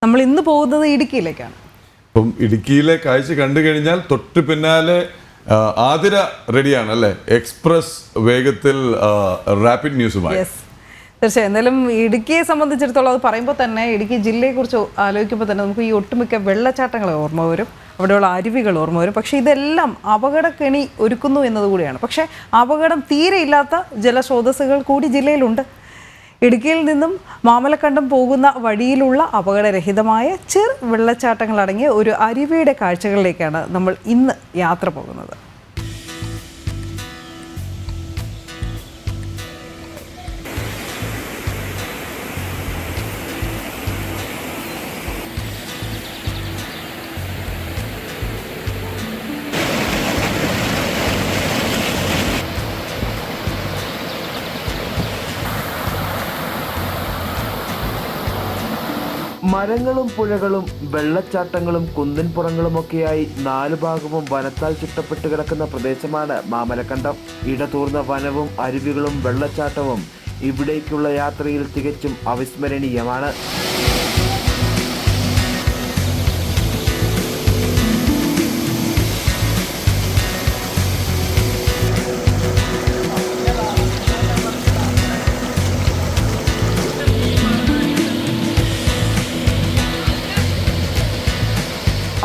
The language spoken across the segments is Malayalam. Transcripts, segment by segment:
നമ്മൾ ഇന്ന് പോകുന്നത് ഇടുക്കിയിലേക്കാണ്. അപ്പം ഇടുക്കിയിലെ കാഴ്ച കണ്ടു കഴിഞ്ഞാൽ തൊട്ട് പിന്നാലെ ആതിര റെഡിയാണ് അല്ലേ? എക്സ്പ്രസ് വേഗത്തിൽ റാപ്പിഡ് ന്യൂസുമായി. തീർച്ചയായും. എന്തായാലും ഇടുക്കിയെ സംബന്ധിച്ചിടത്തോളം അത് പറയുമ്പോൾ തന്നെ ഇടുക്കി ജില്ലയെക്കുറിച്ച് ആലോചിക്കുമ്പോൾ തന്നെ നമുക്ക് ഈ ഒട്ടുമിക്ക വെള്ളച്ചാട്ടങ്ങളെ ഓർമ്മ വരും, അവിടെയുള്ള അരുവികൾ ഓർമ്മ വരും. പക്ഷേ ഇതെല്ലാം അപകടക്കെണി ഒരുക്കുന്നു എന്നതുകൂടിയാണ്. പക്ഷേ അപകടം തീരെ ഇല്ലാത്ത ജലസ്രോതസ്സുകൾ കൂടി ജില്ലയിലുണ്ട്. ഇടുക്കിയിൽ നിന്നും മാമലക്കണ്ടം പോകുന്ന വഴിയിലുള്ള അപകടരഹിതമായ ചെറു വെള്ളച്ചാട്ടങ്ങളടങ്ങിയ ഒരു അരുവിയുടെ കാഴ്ചകളിലേക്കാണ് നമ്മൾ ഇന്ന് യാത്ര പോകുന്നത്. മരങ്ങളും പുഴകളും വെള്ളച്ചാട്ടങ്ങളും കുന്നിൻപുറങ്ങളുമൊക്കെയായി നാലു ഭാഗവും വനത്താൽ ചുറ്റപ്പെട്ട് കിടക്കുന്ന പ്രദേശമാണ് മാമലക്കണ്ടം. ഇടതൂർന്ന വനവും അരുവികളും വെള്ളച്ചാട്ടവും ഇവിടേക്കുള്ള യാത്രയിൽ തികച്ചും അവിസ്മരണീയമാണ്.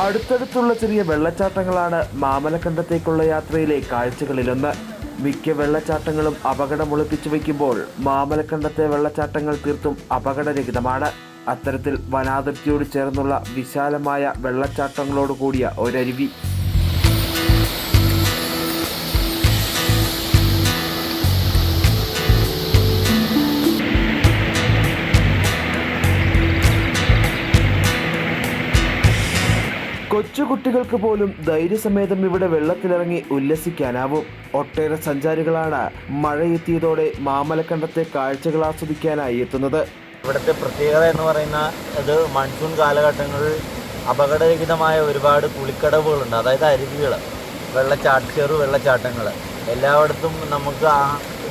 അടുത്തടുത്തുള്ള ചെറിയ വെള്ളച്ചാട്ടങ്ങളാണ് മാമലക്കണ്ടത്തേക്കുള്ള യാത്രയിലെ കാഴ്ചകളിലൊന്ന്. മിക്ക വെള്ളച്ചാട്ടങ്ങളും അപകടം ഒളിപ്പിച്ചു വയ്ക്കുമ്പോൾ മാമലക്കണ്ടത്തെ വെള്ളച്ചാട്ടങ്ങൾ തീർത്തും അപകടരഹിതമാണ്. അത്തരത്തിൽ വനാതിർത്തിയോട് ചേർന്നുള്ള വിശാലമായ വെള്ളച്ചാട്ടങ്ങളോട് കൂടിയ ഒരരുവി. കൊച്ചുകുട്ടികൾക്ക് പോലും ധൈര്യസമേതം ഇവിടെ വെള്ളത്തിലിറങ്ങി ഉല്ലസിക്കാനാവും. ഒട്ടേറെ സഞ്ചാരികളാണ് മഴയെത്തിയതോടെ മാമലക്കണ്ടത്തെ കാഴ്ചകൾ ആസ്വദിക്കാനായി എത്തുന്നത്. ഇവിടുത്തെ പ്രത്യേകത എന്ന് പറയുന്ന ഇത് മൺസൂൺ കാലഘട്ടങ്ങളിൽ അപകടരഹിതമായ ഒരുപാട് കുളിക്കടവുകളുണ്ട്. അതായത് അരുവികൾ, ചെറു വെള്ളച്ചാട്ടങ്ങൾ എല്ലായിടത്തും നമുക്ക്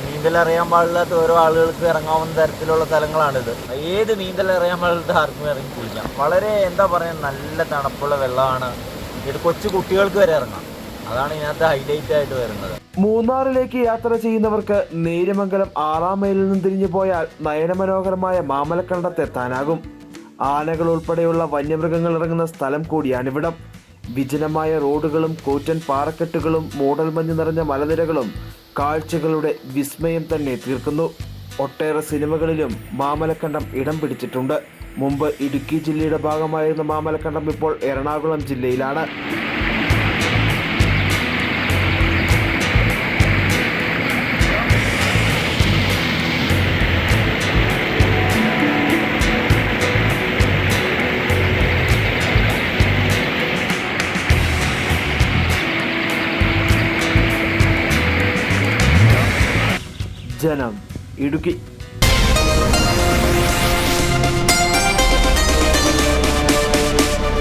നീന്തലറിയാൻ പാടില്ലാത്ത ഓരോ ആളുകൾക്ക് ഇറങ്ങാവുന്ന തരത്തിലുള്ള സ്ഥലങ്ങളാണിത്. ഏത് നീന്തലറിയാൻ പാടില്ലാത്ത ആർക്കും ഇറങ്ങി കുളിക്കാം. വളരെ നല്ല തണുപ്പുള്ള വെള്ളമാണ്. ഇത് കൊച്ചു കുട്ടികൾക്ക് വരെ ഇറങ്ങാം. അതാണ് ഇതിനകത്ത് ഹൈലൈറ്റ് ആയിട്ട് വരുന്നത്. മൂന്നാറിലേക്ക് യാത്ര ചെയ്യുന്നവർക്ക് നേര്യമംഗലം 6-ാം മൈലിൽ നിന്ന് തിരിഞ്ഞു പോയാൽ നയനമനോഹരമായ മാമലക്കണ്ടത്തെത്താനാകും. ആനകൾ ഉൾപ്പെടെയുള്ള വന്യമൃഗങ്ങൾ ഇറങ്ങുന്ന സ്ഥലം കൂടിയാണിവിടം. വിജനമായ റോഡുകളും കൂറ്റൻ പാറക്കെട്ടുകളും മൂടൽമഞ്ഞ് നിറഞ്ഞ മലനിരകളും കാഴ്ചകളുടെ വിസ്മയം തന്നെ തീർക്കുന്നു. ഒട്ടേറെ സിനിമകളിലും മാമലക്കണ്ടം ഇടം പിടിച്ചിട്ടുണ്ട്. മുമ്പ് ഇടുക്കി ജില്ലയുടെ ഭാഗമായിരുന്ന മാമലക്കണ്ടം ഇപ്പോൾ എറണാകുളം ജില്ലയിലാണ്. ജനം, ഇടുക്കി.